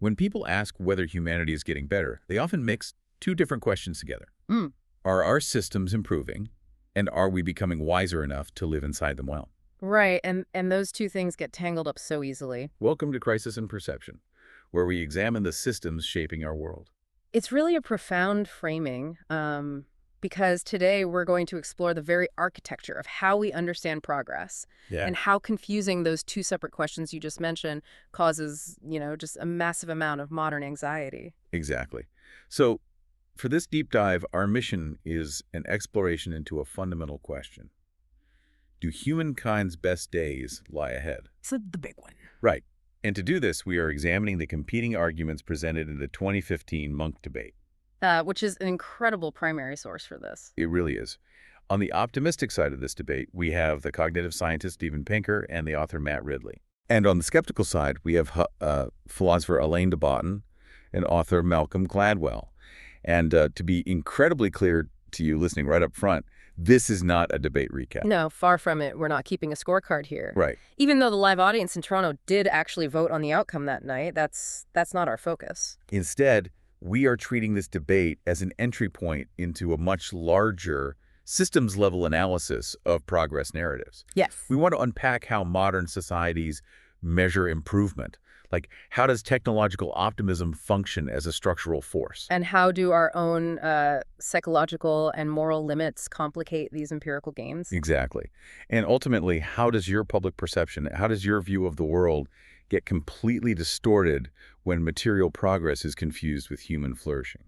When people ask whether humanity is getting better, they often mix two different questions together. Are our systems improving, and are we becoming wiser enough to live inside them well? Right, and those two things get tangled up so easily. Welcome to Crisis in Perception, where we examine the systems shaping our world. It's really a profound framing, because today we're going to explore the very architecture of how we understand progress and how confusing those two separate questions you just mentioned causes, just a massive amount of modern anxiety. Exactly. So, for this deep dive, our mission is an exploration into a fundamental question. Do humankind's best days lie ahead? So the big one. Right. And to do this, we are examining the competing arguments presented in the 2015 Munk Debate. Which is an incredible primary source for this. It really is. On the optimistic side of this debate, we have the cognitive scientist Steven Pinker and the author Matt Ridley. And on the skeptical side, we have philosopher Alain de Botton and author Malcolm Gladwell. And to be incredibly clear to you listening right up front, this is not a debate recap. No, far from it. We're not keeping a scorecard here. Right. Even though the live audience in Toronto did actually vote on the outcome that night, that's not our focus. Instead, we are treating this debate as an entry point into a much larger systems-level analysis of progress narratives. Yes. We want to unpack how modern societies measure improvement. Like, how does technological optimism function as a structural force? And how do our own psychological and moral limits complicate these empirical gains? Exactly. And ultimately, how does your public perception, how does your view of the world get completely distorted when material progress is confused with human flourishing?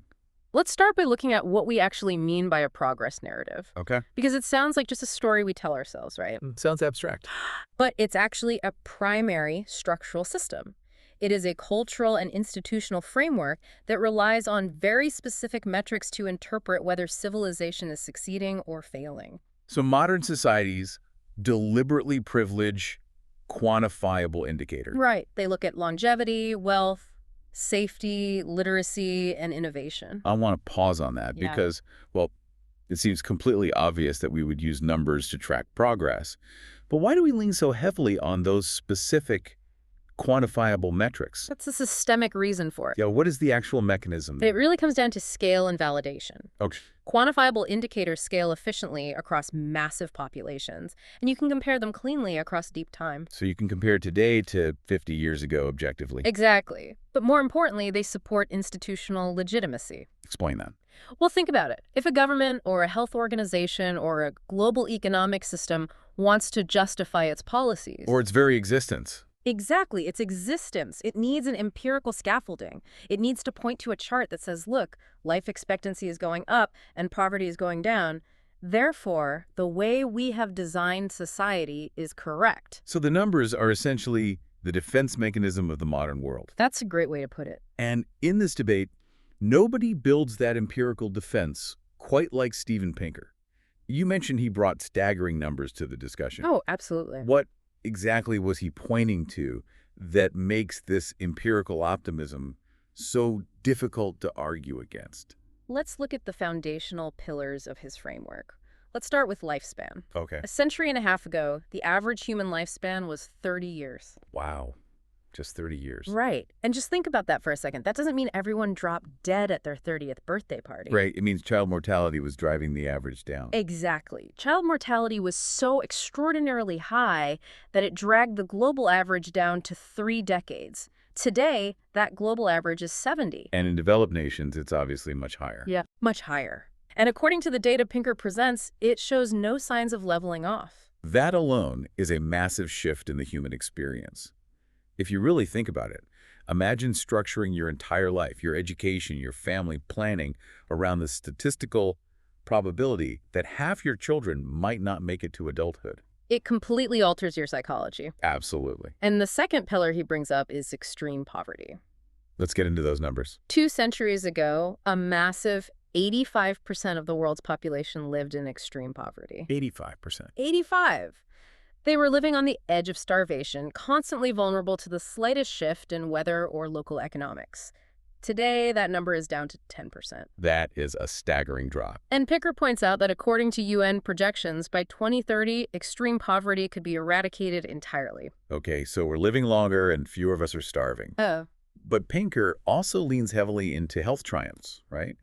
Let's start by looking at what we actually mean by a progress narrative. Okay. Because it sounds like just a story we tell ourselves, right? Sounds abstract. But it's actually a primary structural system. It is a cultural and institutional framework that relies on very specific metrics to interpret whether civilization is succeeding or failing. So modern societies deliberately privilege quantifiable indicators. Right. They look at longevity, wealth, safety, literacy, and innovation. I want to pause on that Yeah. because, well, it seems completely obvious that we would use numbers to track progress. But why do we lean so heavily on those specific quantifiable metrics? That's a systemic reason for it. Yeah, what is the actual mechanism? It really comes down to scale and validation. Okay. Quantifiable indicators scale efficiently across massive populations, and you can compare them cleanly across deep time. So you can compare today to 50 years ago objectively. Exactly. But more importantly, they support institutional legitimacy. Explain that. Well, think about it. If a government or a health organization or a global economic system wants to justify its policies... Or its very existence. Exactly. Its existence. It needs an empirical scaffolding. It needs to point to a chart that says, look, life expectancy is going up and poverty is going down. Therefore, the way we have designed society is correct. So the numbers are essentially the defense mechanism of the modern world. That's a great way to put it. And in this debate, nobody builds that empirical defense quite like Steven Pinker. You mentioned he brought staggering numbers to the discussion. Oh, absolutely. What exactly was he pointing to that makes this empirical optimism so difficult to argue against? Let's look at the foundational pillars of his framework. Let's start with lifespan. Okay. A century and a half ago, the average human lifespan was 30 years. Wow. Just 30 years. Right. And just think about that for a second. That doesn't mean everyone dropped dead at their 30th birthday party. Right. It means child mortality was driving the average down. Exactly. Child mortality was so extraordinarily high that it dragged the global average down to 3 decades. Today, that global average is 70. And in developed nations, it's obviously much higher. Yeah, much higher. And according to the data Pinker presents, it shows no signs of leveling off. That alone is a massive shift in the human experience. If you really think about it, imagine structuring your entire life, your education, your family planning around the statistical probability that half your children might not make it to adulthood. It completely alters your psychology. Absolutely. And the second pillar he brings up is extreme poverty. Let's get into those numbers. 2 centuries ago, a massive 85% of the world's population lived in extreme poverty. 85%. 85! They were living on the edge of starvation, constantly vulnerable to the slightest shift in weather or local economics. Today, that number is down to 10%. That is a staggering drop. And Pinker points out that according to UN projections, by 2030, extreme poverty could be eradicated entirely. Okay, so we're living longer and fewer of us are starving. Oh. But Pinker also leans heavily into health triumphs, right?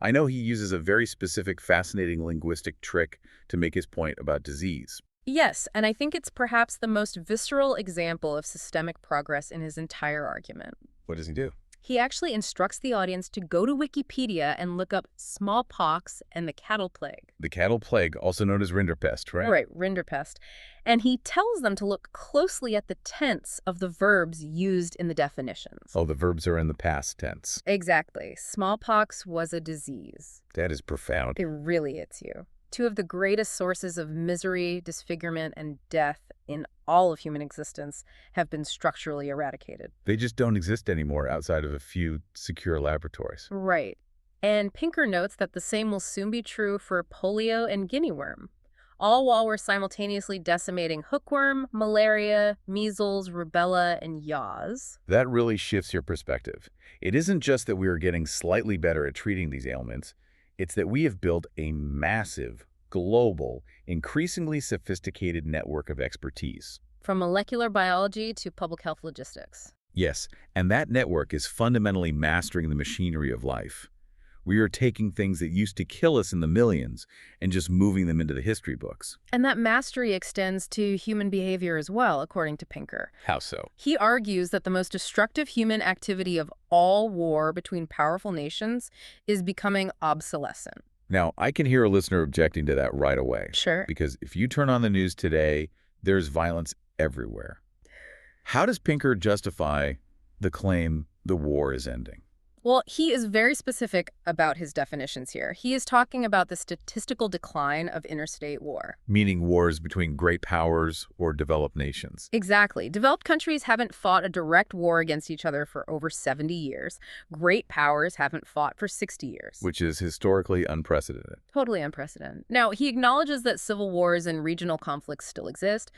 I know he uses a very specific, fascinating linguistic trick to make his point about disease. Yes, and I think it's perhaps the most visceral example of systemic progress in his entire argument. What does he do? He actually instructs the audience to go to Wikipedia and look up smallpox and the cattle plague. The cattle plague, also known as Rinderpest, right? Right, Rinderpest. And he tells them to look closely at the tense of the verbs used in the definitions. Oh, the verbs are in the past tense. Exactly. Smallpox was a disease. That is profound. It really hits you. Two of the greatest sources of misery, disfigurement, and death in all of human existence have been structurally eradicated. They just don't exist anymore outside of a few secure laboratories. Right. And Pinker notes that the same will soon be true for polio and guinea worm, all while we're simultaneously decimating hookworm, malaria, measles, rubella, and yaws. That really shifts your perspective. It isn't just that we are getting slightly better at treating these ailments. It's that we have built a massive, global, increasingly sophisticated network of expertise. From molecular biology to public health logistics. Yes, and that network is fundamentally mastering the machinery of life. We are taking things that used to kill us in the millions and just moving them into the history books. And that mastery extends to human behavior as well, according to Pinker. How so? He argues that the most destructive human activity of all war between powerful nations is becoming obsolescent. Now, I can hear a listener objecting to that right away. Sure. Because if you turn on the news today, there's violence everywhere. How does Pinker justify the claim the war is ending? Well, he is very specific about his definitions here. He is talking about the statistical decline of interstate war. Meaning wars between great powers or developed nations. Exactly. Developed countries haven't fought a direct war against each other for over 70 years. Great powers haven't fought for 60 years. Which is historically unprecedented. Totally unprecedented. Now, he acknowledges that civil wars and regional conflicts still exist,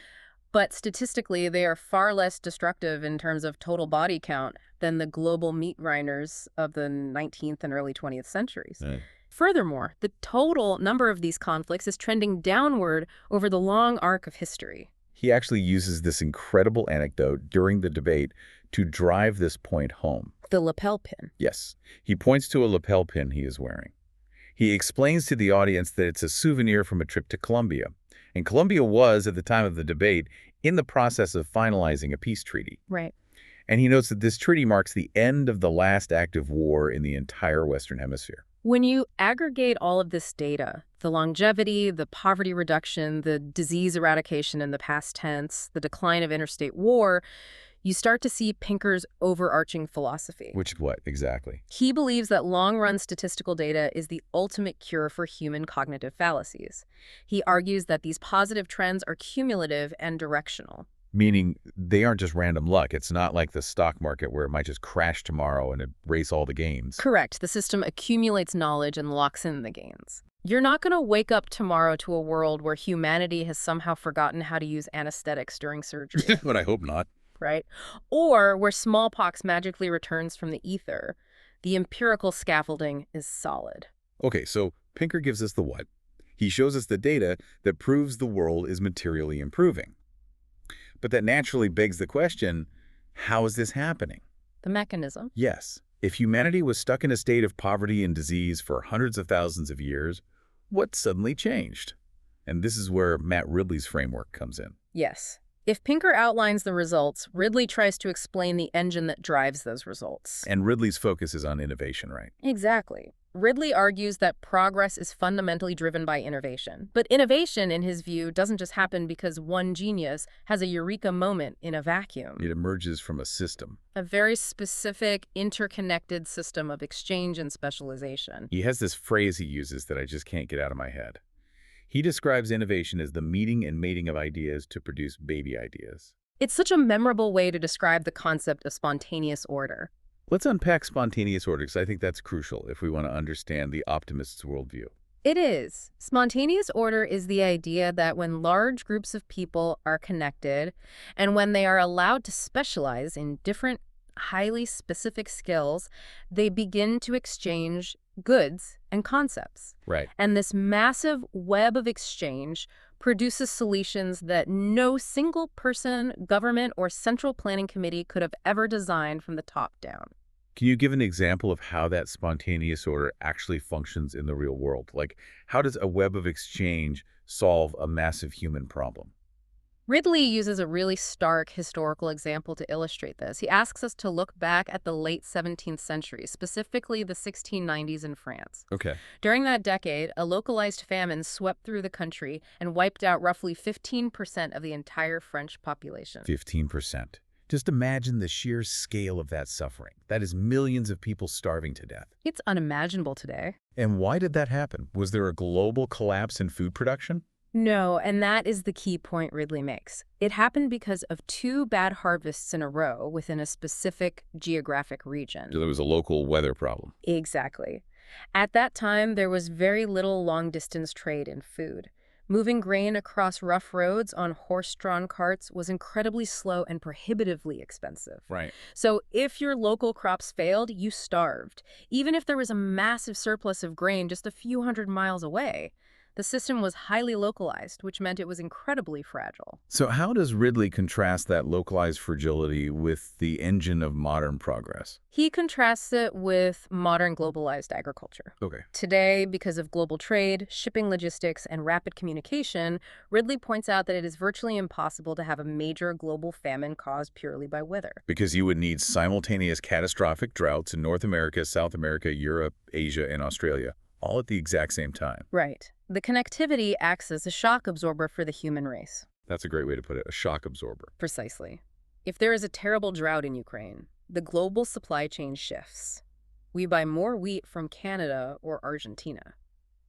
but statistically, they are far less destructive in terms of total body count than the global meat grinders of the 19th and early 20th centuries. Right. Furthermore, the total number of these conflicts is trending downward over the long arc of history. He actually uses this incredible anecdote during the debate to drive this point home. The lapel pin. Yes, he points to a lapel pin he is wearing. He explains to the audience that it's a souvenir from a trip to Colombia. And Colombia was, at the time of the debate, in the process of finalizing a peace treaty. Right. And he notes that this treaty marks the end of the last active war in the entire Western Hemisphere. When you aggregate all of this data, the longevity, the poverty reduction, the disease eradication in the past tense, the decline of interstate war, you start to see Pinker's overarching philosophy. Which what, exactly? He believes that long-run statistical data is the ultimate cure for human cognitive fallacies. He argues that these positive trends are cumulative and directional. Meaning they aren't just random luck. It's not like the stock market where it might just crash tomorrow and erase all the gains. Correct. The system accumulates knowledge and locks in the gains. You're not going to wake up tomorrow to a world where humanity has somehow forgotten how to use anesthetics during surgery. But I hope not. Right? Or where smallpox magically returns from the ether. The empirical scaffolding is solid. Okay, so Pinker gives us the what. He shows us the data that proves the world is materially improving. But that naturally begs the question, how is this happening? The mechanism? Yes. If humanity was stuck in a state of poverty and disease for hundreds of thousands of years, what suddenly changed? And this is where Matt Ridley's framework comes in. Yes. If Pinker outlines the results, Ridley tries to explain the engine that drives those results. And Ridley's focus is on innovation, right? Exactly. Ridley argues that progress is fundamentally driven by innovation. But innovation, in his view, doesn't just happen because one genius has a eureka moment in a vacuum. It emerges from a system. A very specific, interconnected system of exchange and specialization. He has this phrase he uses that I just can't get out of my head. He describes innovation as the meeting and mating of ideas to produce baby ideas. It's such a memorable way to describe the concept of spontaneous order. Let's unpack spontaneous order, because I think that's crucial if we want to understand the optimist's worldview. It is. Spontaneous order is the idea that when large groups of people are connected and when they are allowed to specialize in different, highly specific skills, they begin to exchange goods and concepts. Right. And this massive web of exchange produces solutions that no single person, government, or central planning committee could have ever designed from the top down. Can you give an example of how that spontaneous order actually functions in the real world? Like, how does a web of exchange solve a massive human problem? Ridley uses a really stark historical example to illustrate this. He asks us to look back at the late 17th century, specifically the 1690s in France. Okay. During that decade, a localized famine swept through the country and wiped out roughly 15% of the entire French population. 15%. Just imagine the sheer scale of that suffering. That is millions of people starving to death. It's unimaginable today. And why did that happen? Was there a global collapse in food production? No, and that is the key point Ridley makes. It happened because of two bad harvests in a row within a specific geographic region. So there was a local weather problem. Exactly. At that time, there was very little long-distance trade in food. Moving grain across rough roads on horse-drawn carts was incredibly slow and prohibitively expensive. Right. So if your local crops failed, you starved. Even if there was a massive surplus of grain just a few hundred miles away. The system was highly localized, which meant it was incredibly fragile. So how does Ridley contrast that localized fragility with the engine of modern progress? He contrasts it with modern globalized agriculture. Okay. Today, because of global trade, shipping logistics, and rapid communication, Ridley points out that it is virtually impossible to have a major global famine caused purely by weather. Because you would need simultaneous catastrophic droughts in North America, South America, Europe, Asia, and Australia, all at the exact same time. Right. The connectivity acts as a shock absorber for the human race. That's a great way to put it, a shock absorber. Precisely. If there is a terrible drought in Ukraine, the global supply chain shifts. We buy more wheat from Canada or Argentina.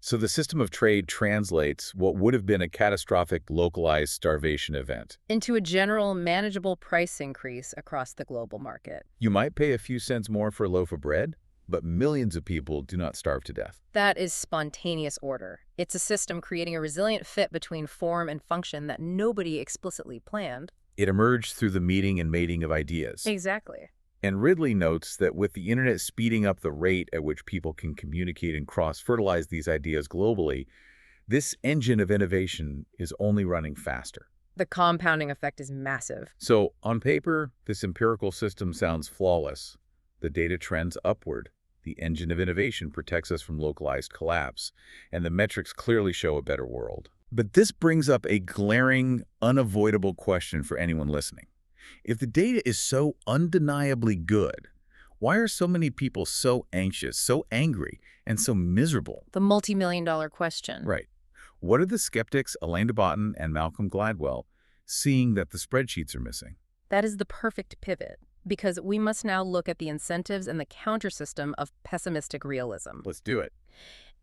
So the system of trade translates what would have been a catastrophic localized starvation event into a general manageable price increase across the global market. You might pay a few cents more for a loaf of bread, but millions of people do not starve to death. That is spontaneous order. It's a system creating a resilient fit between form and function that nobody explicitly planned. It emerged through the meeting and mating of ideas. Exactly. And Ridley notes that with the internet speeding up the rate at which people can communicate and cross-fertilize these ideas globally, this engine of innovation is only running faster. The compounding effect is massive. So, on paper, this empirical system sounds flawless. The data trends upward. The engine of innovation protects us from localized collapse, and the metrics clearly show a better world. But this brings up a glaring, unavoidable question for anyone listening. If the data is so undeniably good, why are so many people so anxious, so angry, and so miserable? The multi-million-dollar question. Right. What are the skeptics, Alain de Botton and Malcolm Gladwell, seeing that the spreadsheets are missing? That is the perfect pivot, because we must now look at the incentives and the counter-system of pessimistic realism. Let's do it.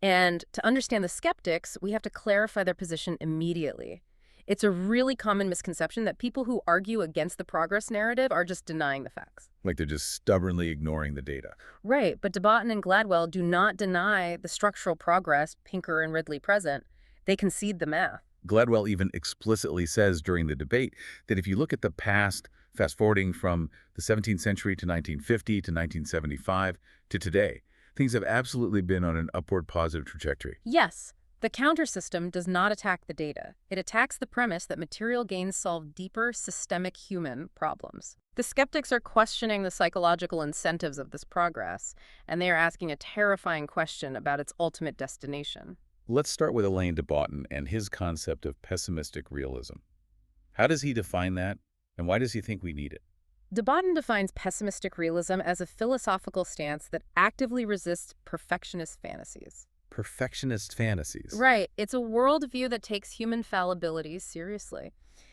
And to understand the skeptics, we have to clarify their position immediately. It's a really common misconception that people who argue against the progress narrative are just denying the facts. Like they're just stubbornly ignoring the data. Right, but de Botton and Gladwell do not deny the structural progress Pinker and Ridley present. They concede the math. Gladwell even explicitly says during the debate that if you look at the past, fast-forwarding from the 17th century to 1950 to 1975 to today, things have absolutely been on an upward positive trajectory. Yes, the counter-system does not attack the data. It attacks the premise that material gains solve deeper, systemic human problems. The skeptics are questioning the psychological incentives of this progress, and they are asking a terrifying question about its ultimate destination. Let's start with Alain de Botton and his concept of pessimistic realism. How does he define that, and why does he think we need it? De Botton defines pessimistic realism as a philosophical stance that actively resists perfectionist fantasies. Perfectionist fantasies. Right. It's a worldview that takes human fallibilities seriously.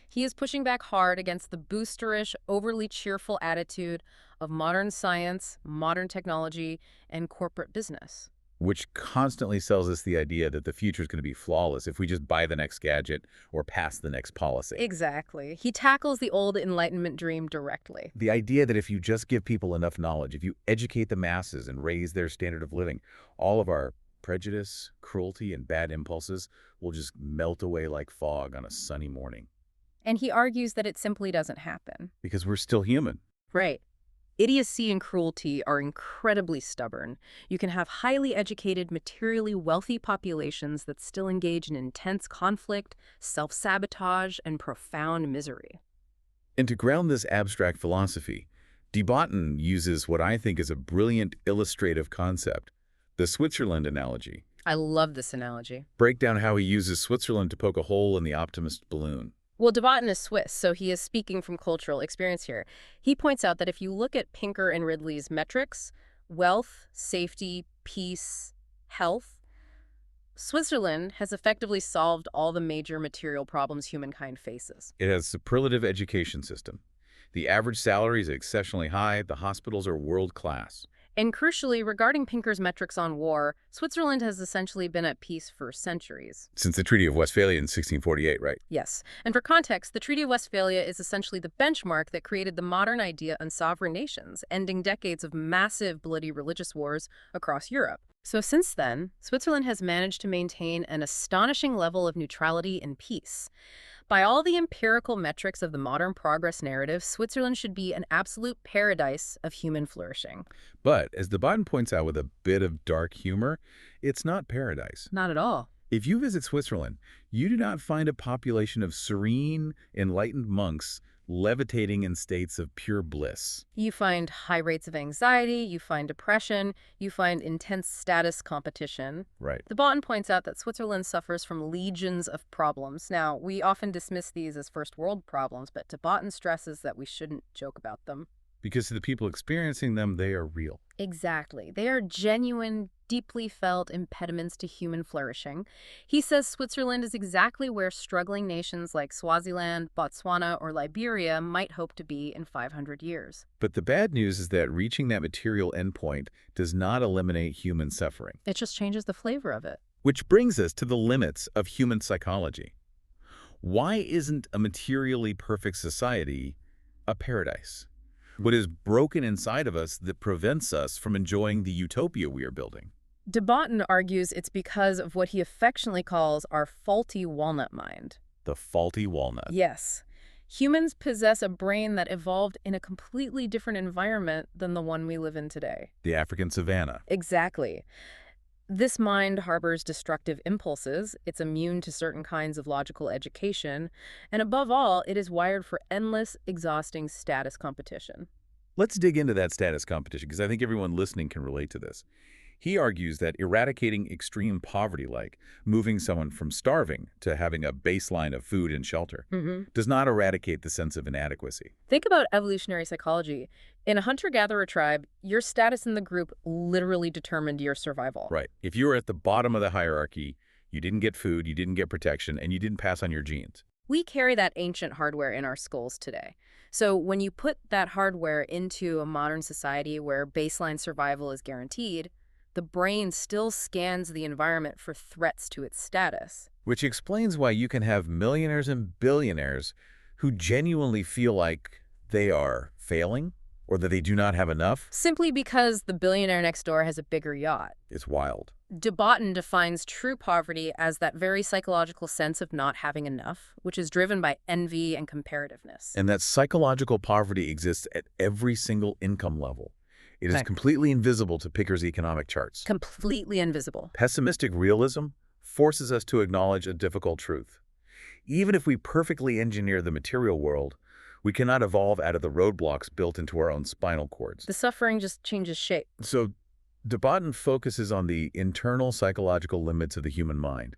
He is pushing back hard against the boosterish, overly cheerful attitude of modern science, modern technology, and corporate business. Which constantly sells us the idea that the future is going to be flawless if we just buy the next gadget or pass the next policy. Exactly. He tackles the old Enlightenment dream directly. The idea that if you just give people enough knowledge, if you educate the masses and raise their standard of living, all of our prejudice, cruelty, and bad impulses will just melt away like fog on a sunny morning. And he argues that it simply doesn't happen. Because we're still human. Right. Idiocy and cruelty are incredibly stubborn. You can have highly educated, materially wealthy populations that still engage in intense conflict, self-sabotage, and profound misery. And to ground this abstract philosophy, de Botton uses what I think is a brilliant illustrative concept, the Switzerland analogy. I love this analogy. Break down how he uses Switzerland to poke a hole in the optimist balloon. Well, de Botton is Swiss, so he is speaking from cultural experience here. He points out that if you look at Pinker and Ridley's metrics, wealth, safety, peace, health, Switzerland has effectively solved all the major material problems humankind faces. It has a superlative education system. The average salary is exceptionally high. The hospitals are world-class. And crucially, regarding Pinker's metrics on war, Switzerland has essentially been at peace for centuries. Since the Treaty of Westphalia in 1648, right? Yes. And for context, the Treaty of Westphalia is essentially the benchmark that created the modern idea on sovereign nations, ending decades of massive, bloody religious wars across Europe. So since then, Switzerland has managed to maintain an astonishing level of neutrality and peace. By all the empirical metrics of the modern progress narrative, Switzerland should be an absolute paradise of human flourishing. But, as de Botton points out with a bit of dark humor, it's not paradise. Not at all. If you visit Switzerland, you do not find a population of serene, enlightened monks levitating in states of pure bliss. You find high rates of anxiety, you find depression, you find intense status competition. Right. De Botton points out that Switzerland suffers from legions of problems. Now, we often dismiss these as first world problems, but de Botton stresses that we shouldn't joke about them. Because to the people experiencing them, they are real. Exactly. They are genuine, deeply felt impediments to human flourishing. He says Switzerland is exactly where struggling nations like Swaziland, Botswana, or Liberia might hope to be in 500 years. But the bad news is that reaching that material endpoint does not eliminate human suffering. It just changes the flavor of it. Which brings us to the limits of human psychology. Why isn't a materially perfect society a paradise? What is broken inside of us that prevents us from enjoying the utopia we are building? De Botton argues it's because of what he affectionately calls our faulty walnut mind. The faulty walnut. Yes. Humans possess a brain that evolved in a completely different environment than the one we live in today. The African savanna. Exactly. This mind harbors destructive impulses, it's immune to certain kinds of logical education, and above all, it is wired for endless, exhausting status competition. Let's dig into that status competition, because I think everyone listening can relate to this. He argues that eradicating extreme poverty, like moving someone from starving to having a baseline of food and shelter, does not eradicate the sense of inadequacy. Think about evolutionary psychology. In a hunter-gatherer tribe, your status in the group literally determined your survival. Right. If you were at the bottom of the hierarchy, you didn't get food, you didn't get protection, and you didn't pass on your genes. We carry that ancient hardware in our skulls today. So when you put that hardware into a modern society where baseline survival is guaranteed, the brain still scans the environment for threats to its status. Which explains why you can have millionaires and billionaires who genuinely feel like they are failing or that they do not have enough. Simply because the billionaire next door has a bigger yacht. It's wild. De Botton defines true poverty as that very psychological sense of not having enough, which is driven by envy and comparativeness. And that psychological poverty exists at every single income level. It is completely invisible to Pinker's economic charts. Completely invisible. Pessimistic realism forces us to acknowledge a difficult truth. Even if we perfectly engineer the material world, we cannot evolve out of the roadblocks built into our own spinal cords. The suffering just changes shape. So, de Botton focuses on the internal psychological limits of the human mind.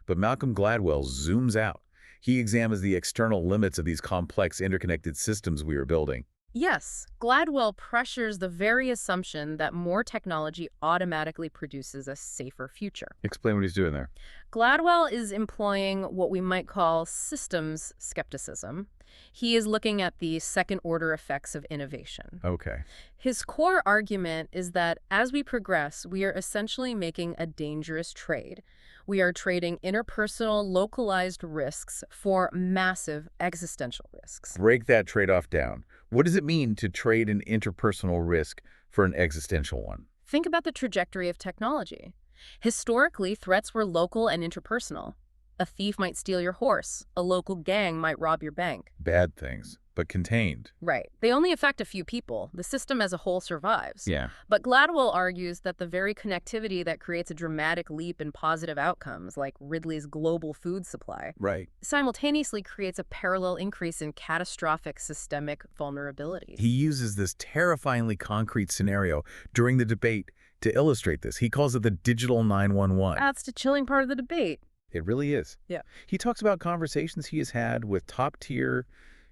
But Malcolm Gladwell zooms out. He examines the external limits of these complex, interconnected systems we are building. Yes, Gladwell pressures the very assumption that more technology automatically produces a safer future. Explain what he's doing there. Gladwell is employing what we might call systems skepticism. He is looking at the second-order effects of innovation. Okay. His core argument is that as we progress, we are essentially making a dangerous trade. We are trading interpersonal, localized risks for massive existential risks. Break that trade-off down. What does it mean to trade an interpersonal risk for an existential one? Think about the trajectory of technology. Historically, threats were local and interpersonal. A thief might steal your horse. A local gang might rob your bank. Bad things, but contained. Right. They only affect a few people. The system as a whole survives. Yeah. But Gladwell argues that the very connectivity that creates a dramatic leap in positive outcomes, like Ridley's global food supply, Right. simultaneously creates a parallel increase in catastrophic systemic vulnerabilities. He uses this terrifyingly concrete scenario during the debate to illustrate this. He calls it the digital 911. That's the chilling part of the debate. It really is. Yeah. He talks about conversations he has had with top-tier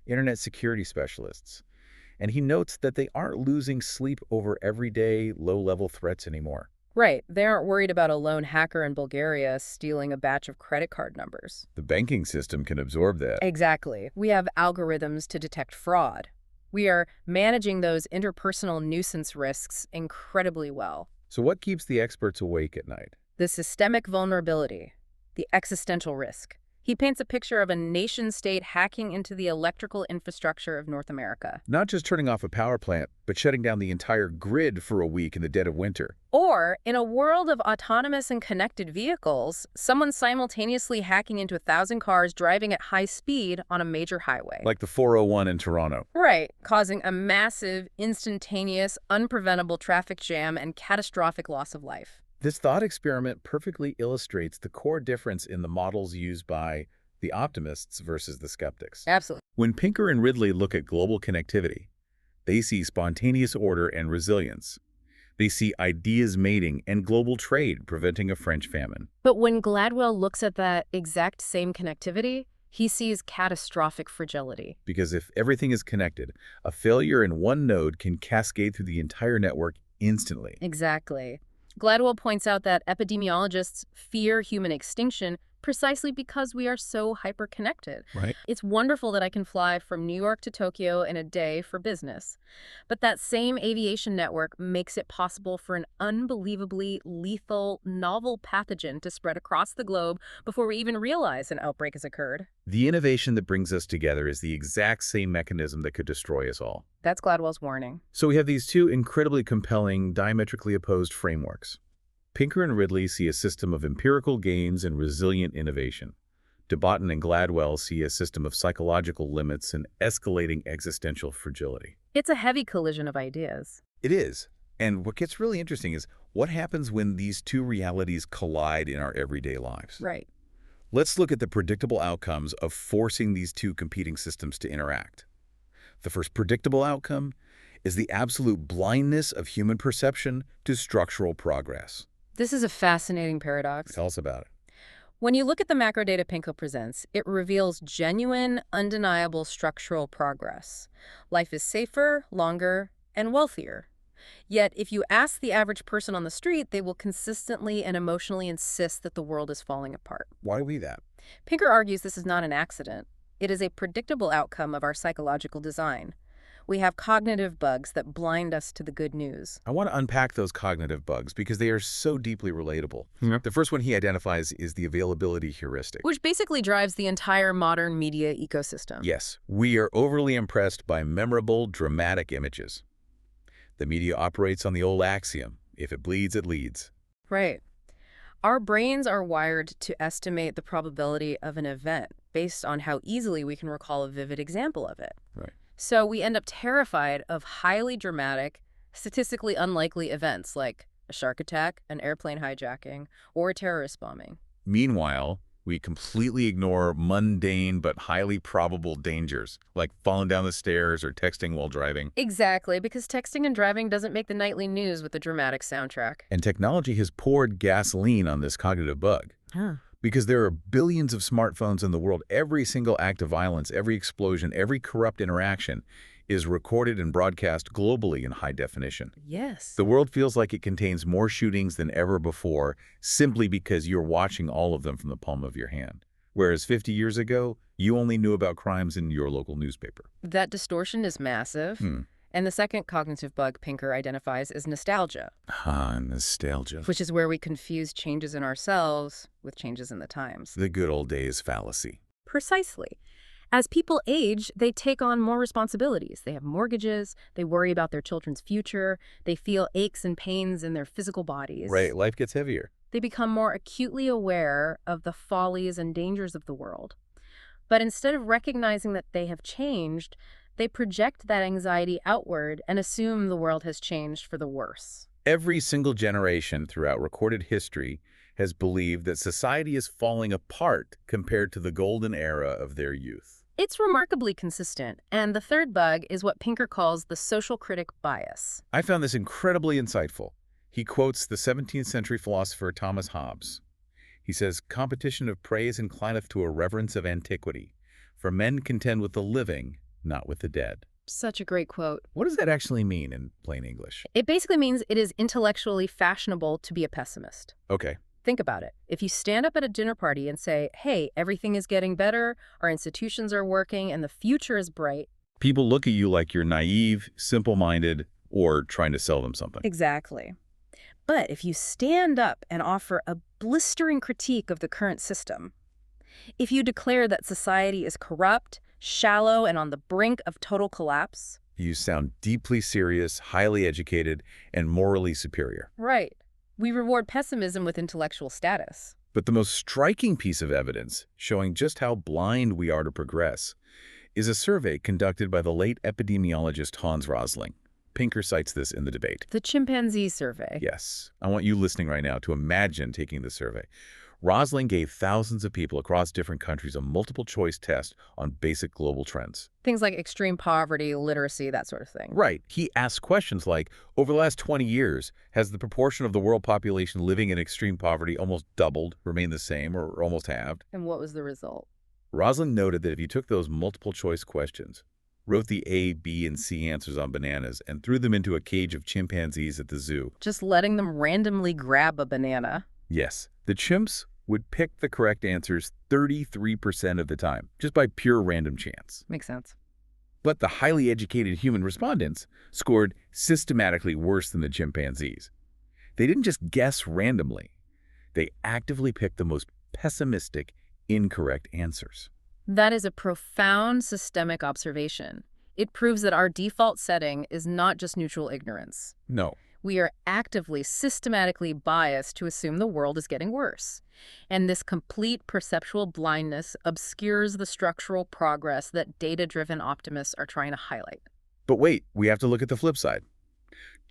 internet security specialists, and he notes that they aren't losing sleep over everyday, low-level threats anymore. Right. They aren't worried about a lone hacker in Bulgaria stealing a batch of credit card numbers. The banking system can absorb that. Exactly. We have algorithms to detect fraud. We are managing those interpersonal nuisance risks incredibly well. So what keeps the experts awake at night? The systemic vulnerability, the existential risk. He paints a picture of a nation-state hacking into the electrical infrastructure of North America. Not just turning off a power plant, but shutting down the entire grid for a week in the dead of winter. Or, in a world of autonomous and connected vehicles, someone simultaneously hacking into 1,000 cars driving at high speed on a major highway. Like the 401 in Toronto. Right, causing a massive, instantaneous, unpreventable traffic jam and catastrophic loss of life. This thought experiment perfectly illustrates the core difference in the models used by the optimists versus the skeptics. Absolutely. When Pinker and Ridley look at global connectivity, they see spontaneous order and resilience. They see ideas mating and global trade preventing a French famine. But when Gladwell looks at that exact same connectivity, he sees catastrophic fragility. Because if everything is connected, a failure in one node can cascade through the entire network instantly. Exactly. Gladwell points out that epidemiologists fear human extinction precisely because we are so hyper-connected. Right. It's wonderful that I can fly from New York to Tokyo in a day for business. But that same aviation network makes it possible for an unbelievably lethal, novel pathogen to spread across the globe before we even realize an outbreak has occurred. The innovation that brings us together is the exact same mechanism that could destroy us all. That's Gladwell's warning. So we have these two incredibly compelling, diametrically opposed frameworks. Pinker and Ridley see a system of empirical gains and resilient innovation. De Botton and Gladwell see a system of psychological limits and escalating existential fragility. It's a heavy collision of ideas. It is. And what gets really interesting is what happens when these two realities collide in our everyday lives. Right. Let's look at the predictable outcomes of forcing these two competing systems to interact. The first predictable outcome is the absolute blindness of human perception to structural progress. This is a fascinating paradox. Tell us about it. When you look at the macro data Pinker presents, it reveals genuine, undeniable structural progress. Life is safer, longer, and wealthier. Yet, if you ask the average person on the street, they will consistently and emotionally insist that the world is falling apart. Why are we that? Pinker argues this is not an accident. It is a predictable outcome of our psychological design. We have cognitive bugs that blind us to the good news. I want to unpack those cognitive bugs because they are so deeply relatable. Yeah. The first one he identifies is the availability heuristic. Which basically drives the entire modern media ecosystem. Yes, we are overly impressed by memorable, dramatic images. The media operates on the old axiom, if it bleeds, it leads. Right. Our brains are wired to estimate the probability of an event based on how easily we can recall a vivid example of it. Right. So we end up terrified of highly dramatic, statistically unlikely events like a shark attack, an airplane hijacking, or a terrorist bombing. Meanwhile, we completely ignore mundane but highly probable dangers, like falling down the stairs or texting while driving. Exactly, because texting and driving doesn't make the nightly news with a dramatic soundtrack. And technology has poured gasoline on this cognitive bug. Huh. Because there are billions of smartphones in the world, every single act of violence, every explosion, every corrupt interaction is recorded and broadcast globally in high definition. Yes. The world feels like it contains more shootings than ever before simply because you're watching all of them from the palm of your hand. Whereas 50 years ago, you only knew about crimes in your local newspaper. That distortion is massive. And the second cognitive bug Pinker identifies is nostalgia. Nostalgia. Which is where we confuse changes in ourselves with changes in the times. The good old days fallacy. Precisely. As people age, they take on more responsibilities. They have mortgages, they worry about their children's future, they feel aches and pains in their physical bodies. Right, life gets heavier. They become more acutely aware of the follies and dangers of the world. But instead of recognizing that they have changed, they project that anxiety outward and assume the world has changed for the worse. Every single generation throughout recorded history has believed that society is falling apart compared to the golden era of their youth. It's remarkably consistent, and the third bug is what Pinker calls the social critic bias. I found this incredibly insightful. He quotes the 17th century philosopher Thomas Hobbes. He says, "Competition of praise inclineth to a reverence of antiquity, for men contend with the living, not with the dead." Such a great quote. What does that actually mean in plain English? It basically means it is intellectually fashionable to be a pessimist. Okay. Think about it. If you stand up at a dinner party and say, hey, everything is getting better, our institutions are working, and the future is bright. People look at you like you're naive, simple-minded, or trying to sell them something. Exactly. But if you stand up and offer a blistering critique of the current system, if you declare that society is corrupt, shallow, and on the brink of total collapse. You sound deeply serious, highly educated, and morally superior. Right. We reward pessimism with intellectual status. But the most striking piece of evidence showing just how blind we are to progress is a survey conducted by the late epidemiologist Hans Rosling. Pinker cites this in the debate. The chimpanzee survey. Yes. I want you listening right now to imagine taking the survey. Rosling gave thousands of people across different countries a multiple-choice test on basic global trends. Things like extreme poverty, literacy, that sort of thing. Right. He asked questions like, over the last 20 years, has the proportion of the world population living in extreme poverty almost doubled, remained the same, or almost halved? And what was the result? Rosling noted that if you took those multiple-choice questions, wrote the A, B, and C answers on bananas, and threw them into a cage of chimpanzees at the zoo. Just letting them randomly grab a banana. Yes. The chimps would pick the correct answers 33% of the time, just by pure random chance. Makes sense. But the highly educated human respondents scored systematically worse than the chimpanzees. They didn't just guess randomly. They actively picked the most pessimistic, incorrect answers. That is a profound systemic observation. It proves that our default setting is not just neutral ignorance. No. We are actively, systematically biased to assume the world is getting worse. And this complete perceptual blindness obscures the structural progress that data-driven optimists are trying to highlight. But wait, we have to look at the flip side.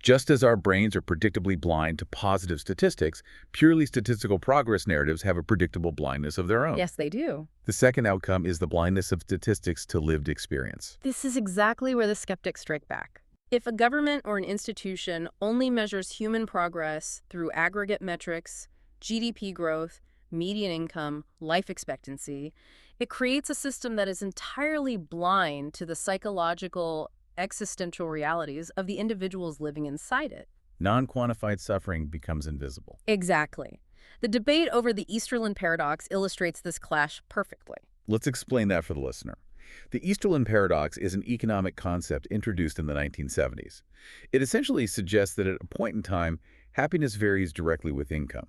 Just as our brains are predictably blind to positive statistics, purely statistical progress narratives have a predictable blindness of their own. Yes, they do. The second outcome is the blindness of statistics to lived experience. This is exactly where the skeptics strike back. If a government or an institution only measures human progress through aggregate metrics, GDP growth, median income, life expectancy, it creates a system that is entirely blind to the psychological, existential realities of the individuals living inside it. Non-quantified suffering becomes invisible. Exactly. The debate over the Easterlin paradox illustrates this clash perfectly. Let's explain that for the listener. The Easterlin paradox is an economic concept introduced in the 1970s. It essentially suggests that at a point in time, happiness varies directly with income.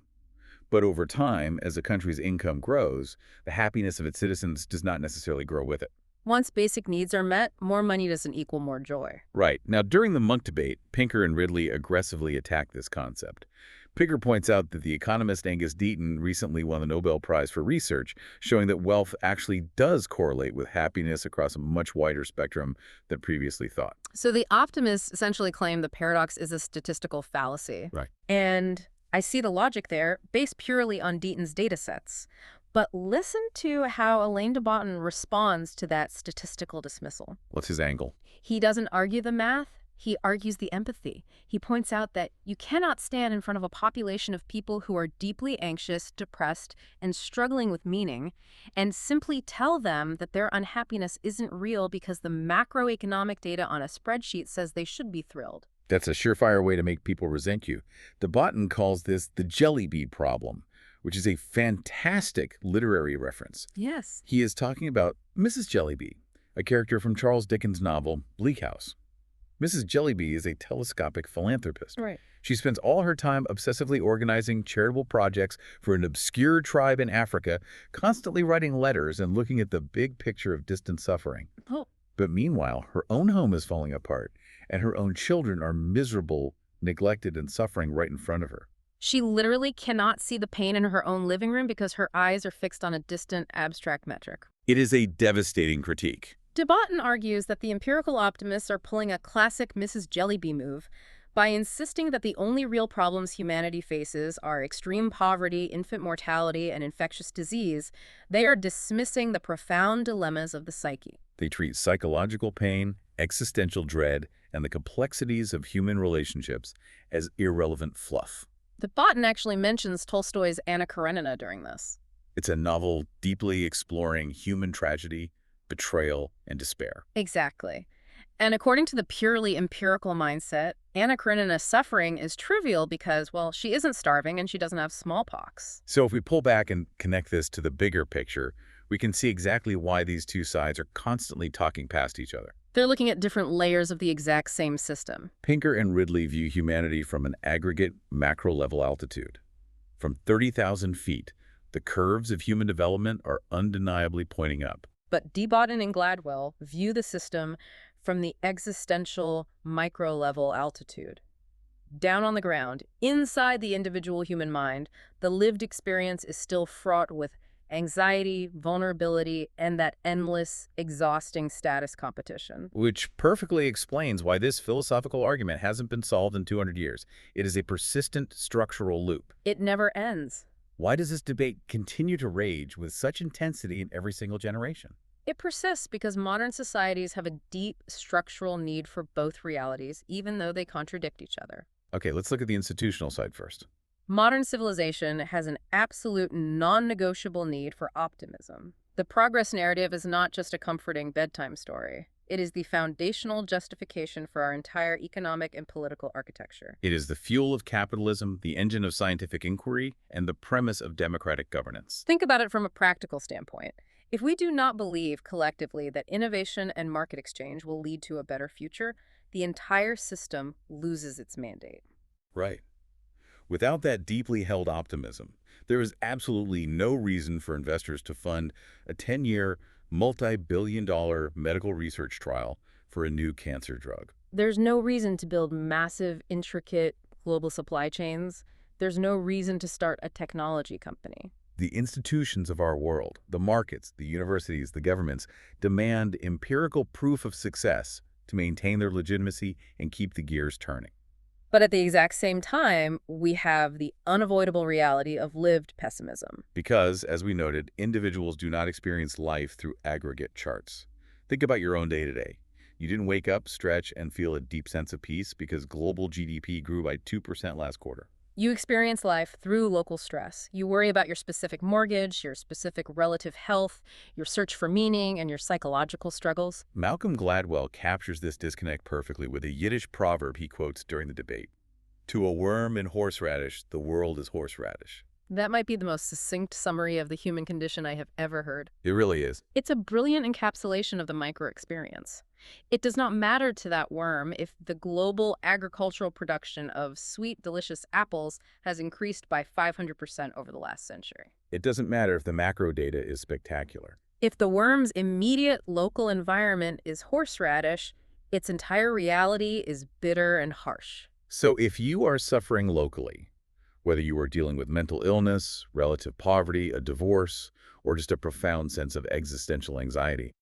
But over time, as a country's income grows, the happiness of its citizens does not necessarily grow with it. Once basic needs are met, more money doesn't equal more joy. Right. Now, during the Munk Debate, Pinker and Ridley aggressively attacked this concept. Pinker points out that the economist Angus Deaton recently won the Nobel Prize for research, showing that wealth actually does correlate with happiness across a much wider spectrum than previously thought. So the optimists essentially claim the paradox is a statistical fallacy. Right. And I see the logic there, based purely on Deaton's data sets. But listen to how Alain de Botton responds to that statistical dismissal. What's his angle? He doesn't argue the math. He argues the empathy. He points out that you cannot stand in front of a population of people who are deeply anxious, depressed, and struggling with meaning, and simply tell them that their unhappiness isn't real because the macroeconomic data on a spreadsheet says they should be thrilled. That's a surefire way to make people resent you. De Botton calls this the jelly bee problem, which is a fantastic literary reference. Yes. He is talking about Mrs. Jellyby, a character from Charles Dickens' novel Bleak House. Mrs. Jellyby is a telescopic philanthropist. Right. She spends all her time obsessively organizing charitable projects for an obscure tribe in Africa, constantly writing letters and looking at the big picture of distant suffering. Oh. But meanwhile, her own home is falling apart, and her own children are miserable, neglected, and suffering right in front of her. She literally cannot see the pain in her own living room because her eyes are fixed on a distant, abstract metric. It is a devastating critique. De Botton argues that the empirical optimists are pulling a classic Mrs. Jellyby move by insisting that the only real problems humanity faces are extreme poverty, infant mortality, and infectious disease. They are dismissing the profound dilemmas of the psyche. They treat psychological pain, existential dread, and the complexities of human relationships as irrelevant fluff. De Botton actually mentions Tolstoy's Anna Karenina during this. It's a novel deeply exploring human tragedy, betrayal, and despair. Exactly. And according to the purely empirical mindset, Anna Karenina's suffering is trivial because, well, she isn't starving and she doesn't have smallpox. So if we pull back and connect this to the bigger picture, we can see exactly why these two sides are constantly talking past each other. They're looking at different layers of the exact same system. Pinker and Ridley view humanity from an aggregate macro-level altitude. From 30,000 feet, the curves of human development are undeniably pointing up. But de Botton and Gladwell view the system from the existential micro-level altitude. Down on the ground, inside the individual human mind, the lived experience is still fraught with anxiety, vulnerability, and that endless, exhausting status competition. Which perfectly explains why this philosophical argument hasn't been solved in 200 years. It is a persistent structural loop. It never ends. Why does this debate continue to rage with such intensity in every single generation? It persists because modern societies have a deep structural need for both realities, even though they contradict each other. Okay, let's look at the institutional side first. Modern civilization has an absolute non-negotiable need for optimism. The progress narrative is not just a comforting bedtime story. It is the foundational justification for our entire economic and political architecture. It is the fuel of capitalism, the engine of scientific inquiry, and the premise of democratic governance. Think about it from a practical standpoint. If we do not believe collectively that innovation and market exchange will lead to a better future, the entire system loses its mandate. Right. Without that deeply held optimism, there is absolutely no reason for investors to fund a 10-year, multi-billion-dollar medical research trial for a new cancer drug. There's no reason to build massive, intricate global supply chains. There's no reason to start a technology company. The institutions of our world, the markets, the universities, the governments, demand empirical proof of success to maintain their legitimacy and keep the gears turning. But at the exact same time, we have the unavoidable reality of lived pessimism. Because, as we noted, individuals do not experience life through aggregate charts. Think about your own day-to-day. You didn't wake up, stretch, and feel a deep sense of peace because global GDP grew by 2% last quarter. You experience life through local stress. You worry about your specific mortgage, your specific relative health, your search for meaning, and your psychological struggles. Malcolm Gladwell captures this disconnect perfectly with a Yiddish proverb he quotes during the debate. To a worm in horseradish, the world is horseradish. That might be the most succinct summary of the human condition I have ever heard. It really is. It's a brilliant encapsulation of the micro-experience. It does not matter to that worm if the global agricultural production of sweet, delicious apples has increased by 500% over the last century. It doesn't matter if the macro data is spectacular. If the worm's immediate local environment is horseradish, its entire reality is bitter and harsh. So if you are suffering locally, whether you are dealing with mental illness, relative poverty, a divorce, or just a profound sense of existential anxiety,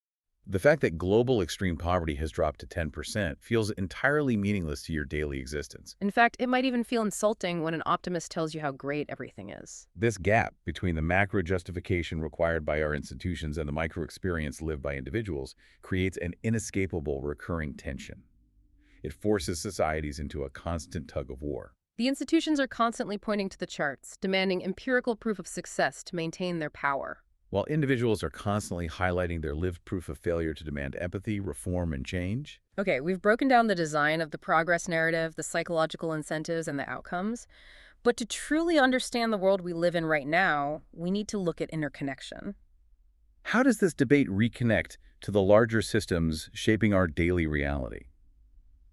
the fact that global extreme poverty has dropped to 10% feels entirely meaningless to your daily existence. In fact, it might even feel insulting when an optimist tells you how great everything is. This gap between the macro justification required by our institutions and the micro experience lived by individuals creates an inescapable recurring tension. It forces societies into a constant tug-of-war. The institutions are constantly pointing to the charts, demanding empirical proof of success to maintain their power. While individuals are constantly highlighting their lived proof of failure to demand empathy, reform, and change. Okay, we've broken down the design of the progress narrative, the psychological incentives, and the outcomes. But to truly understand the world we live in right now, we need to look at interconnection. How does this debate reconnect to the larger systems shaping our daily reality?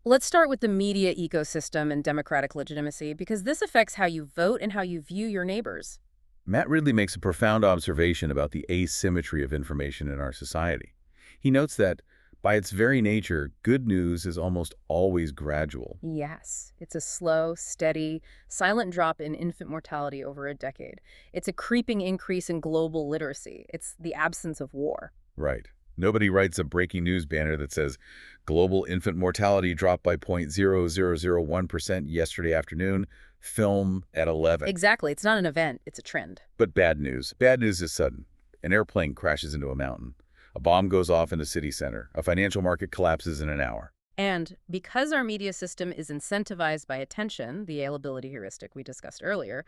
Let's start with the media ecosystem and democratic legitimacy, because this affects how you vote and how you view your neighbors. Matt Ridley makes a profound observation about the asymmetry of information in our society. He notes that By its very nature, good news is almost always gradual. Yes, it's a slow, steady, silent drop in infant mortality over a decade. It's a creeping increase in global literacy. It's the absence of war. Right. Nobody writes a breaking news banner that says, global infant mortality dropped by 0.0001% yesterday afternoon, film at 11. Exactly. It's not an event. It's a trend. But bad news. Bad news is sudden. An airplane crashes into a mountain. A bomb goes off in a city center. A financial market collapses in an hour. And because our media system is incentivized by attention, the availability heuristic we discussed earlier,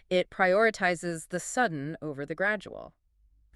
it prioritizes the sudden over the gradual.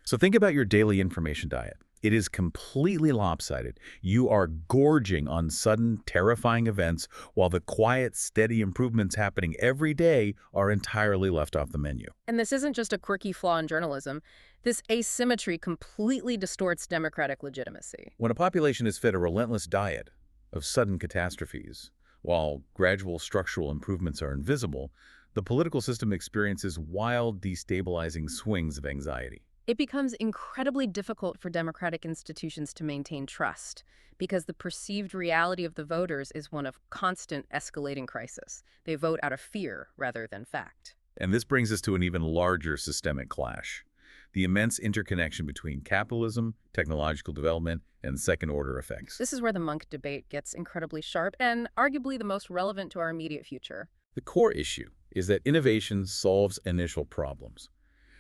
So think about your daily information diet. It is completely lopsided. You are gorging on sudden, terrifying events while the quiet, steady improvements happening every day are entirely left off the menu. And this isn't just a quirky flaw in journalism. This asymmetry completely distorts democratic legitimacy. When a population is fed a relentless diet of sudden catastrophes, while gradual structural improvements are invisible, the political system experiences wild, destabilizing swings of anxiety. It becomes incredibly difficult for democratic institutions to maintain trust because the perceived reality of the voters is one of constant escalating crisis. They vote out of fear rather than fact. And this brings us to an even larger systemic clash: the immense interconnection between capitalism, technological development, and second-order effects. This is where the Munk debate gets incredibly sharp and arguably the most relevant to our immediate future. The core issue is that innovation solves initial problems,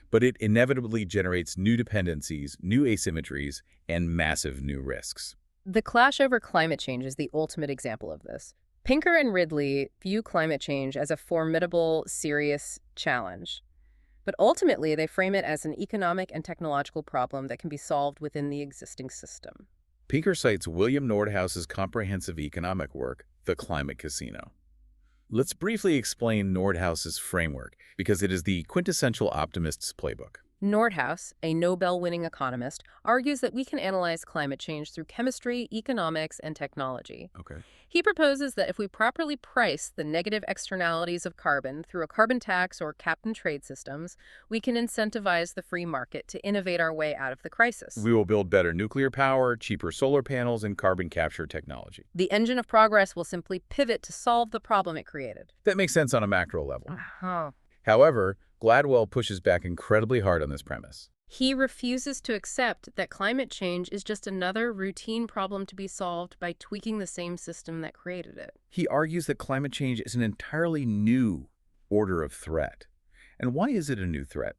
but it inevitably generates new dependencies, new asymmetries, and massive new risks. The clash over climate change is the ultimate example of this. Pinker and Ridley view climate change as a formidable, serious challenge. But ultimately, they frame it as an economic and technological problem that can be solved within the existing system. Pinker cites William Nordhaus's comprehensive economic work, The Climate Casino. Let's briefly explain Nordhaus's framework, because it is the quintessential optimist's playbook. Nordhaus, a Nobel-winning economist, argues that we can analyze climate change through chemistry, economics, and technology. Okay. He proposes that if we properly price the negative externalities of carbon through a carbon tax or cap-and-trade systems, we can incentivize the free market to innovate our way out of the crisis. We will build better nuclear power, cheaper solar panels, and carbon capture technology. The engine of progress will simply pivot to solve the problem it created. That makes sense on a macro level. Uh-huh. However, Gladwell pushes back incredibly hard on this premise. He refuses to accept that climate change is just another routine problem to be solved by tweaking the same system that created it. He argues that climate change is an entirely new order of threat. And why is it a new threat?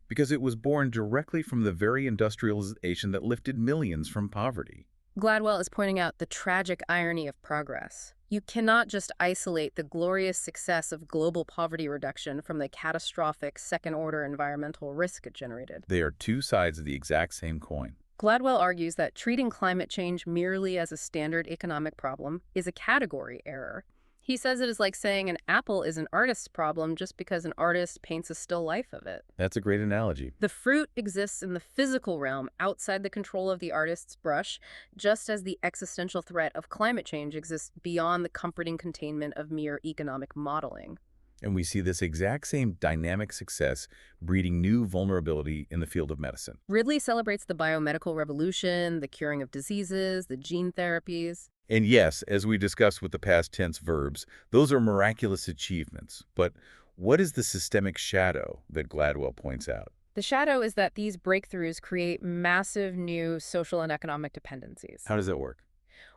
Because it was born directly from the very industrialization that lifted millions from poverty. Gladwell is pointing out the tragic irony of progress. You cannot just isolate the glorious success of global poverty reduction from the catastrophic second-order environmental risk it generated. They are two sides of the exact same coin. Gladwell argues that treating climate change merely as a standard economic problem is a category error. He says it is like saying an apple is an artist's problem just because an artist paints a still life of it. That's a great analogy. The fruit exists in the physical realm outside the control of the artist's brush, just as the existential threat of climate change exists beyond the comforting containment of mere economic modeling. And we see this exact same dynamic success breeding new vulnerability in the field of medicine. Ridley celebrates the biomedical revolution, the curing of diseases, the gene therapies. And yes, as we discussed with the past tense verbs, those are miraculous achievements. But what is the systemic shadow that Gladwell points out? The shadow is that these breakthroughs create massive new social and economic dependencies. How does that work?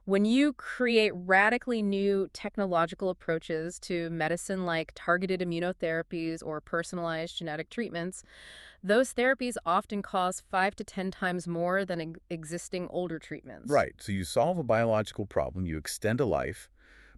When you create radically new technological approaches to medicine like targeted immunotherapies or personalized genetic treatments, those therapies often cost 5 to 10 times more than existing older treatments. Right. So you solve a biological problem, you extend a life,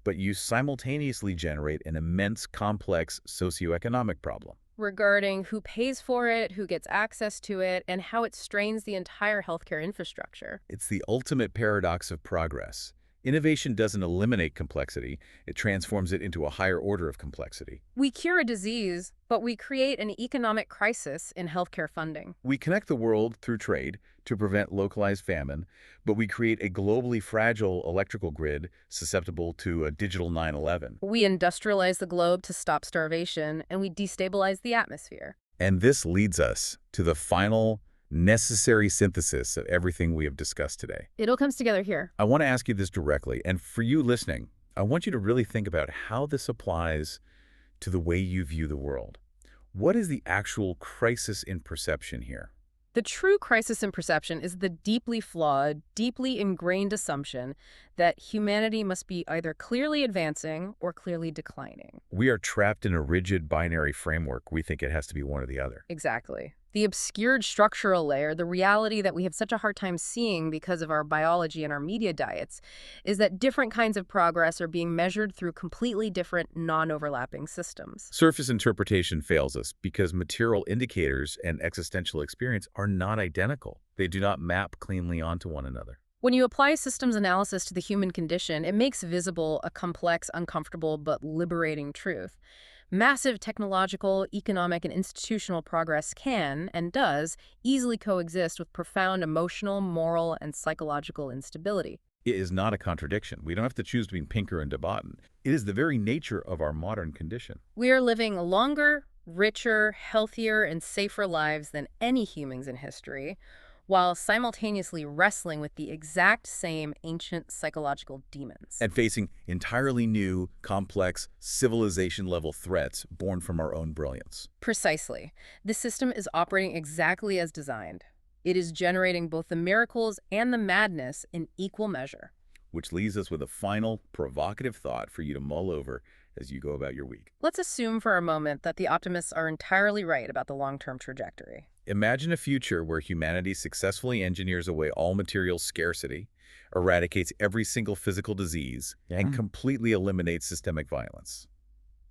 but you simultaneously generate an immense, complex socioeconomic problem. Regarding who pays for it, who gets access to it, and how it strains the entire healthcare infrastructure. It's the ultimate paradox of progress. Innovation doesn't eliminate complexity, it transforms it into a higher order of complexity. We cure a disease, but we create an economic crisis in healthcare funding. We connect the world through trade to prevent localized famine, but we create a globally fragile electrical grid susceptible to a digital 9/11. We industrialize the globe to stop starvation, and we destabilize the atmosphere. And this leads us to the final necessary synthesis of everything we have discussed today. It all comes together here. I want to ask you this directly, and for you listening, I want you to really think about how this applies to the way you view the world. What is the actual crisis in perception here? The true crisis in perception is the deeply flawed, deeply ingrained assumption that humanity must be either clearly advancing or clearly declining. We are trapped in a rigid binary framework. We think it has to be one or the other. Exactly. The obscured structural layer, the reality that we have such a hard time seeing because of our biology and our media diets, is that different kinds of progress are being measured through completely different, non-overlapping systems. Surface interpretation fails us because material indicators and existential experience are not identical. They do not map cleanly onto one another. When you apply systems analysis to the human condition, it makes visible a complex, uncomfortable, but liberating truth. Massive technological, economic, and institutional progress can, and does, easily coexist with profound emotional, moral, and psychological instability. It is not a contradiction. We don't have to choose between Pinker and de Botton. It is the very nature of our modern condition. We are living longer, richer, healthier, and safer lives than any humans in history, while simultaneously wrestling with the exact same ancient psychological demons. And facing entirely new, complex, civilization-level threats born from our own brilliance. Precisely. The system is operating exactly as designed. It is generating both the miracles and the madness in equal measure. Which leaves us with a final, provocative thought for you to mull over as you go about your week. Let's assume for a moment that the optimists are entirely right about the long-term trajectory. Imagine a future where humanity successfully engineers away all material scarcity, eradicates every single physical disease, and completely eliminates systemic violence.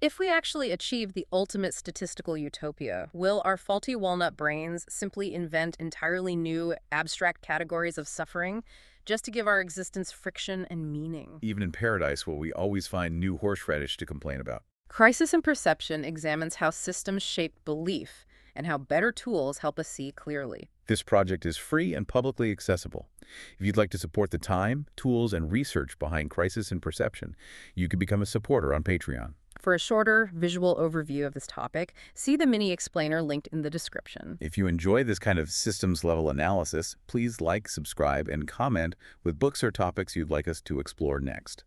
If we actually achieve the ultimate statistical utopia, will our faulty walnut brains simply invent entirely new, abstract categories of suffering just to give our existence friction and meaning? Even in paradise, will we always find new horseradish to complain about? Crisis in Perception examines how systems shape belief and how better tools help us see clearly. This project is free and publicly accessible. If you'd like to support the time, tools, and research behind Crisis in Perception, you can become a supporter on Patreon. For a shorter visual overview of this topic, see the mini explainer linked in the description. If you enjoy this kind of systems-level analysis, please like, subscribe, and comment with books or topics you'd like us to explore next.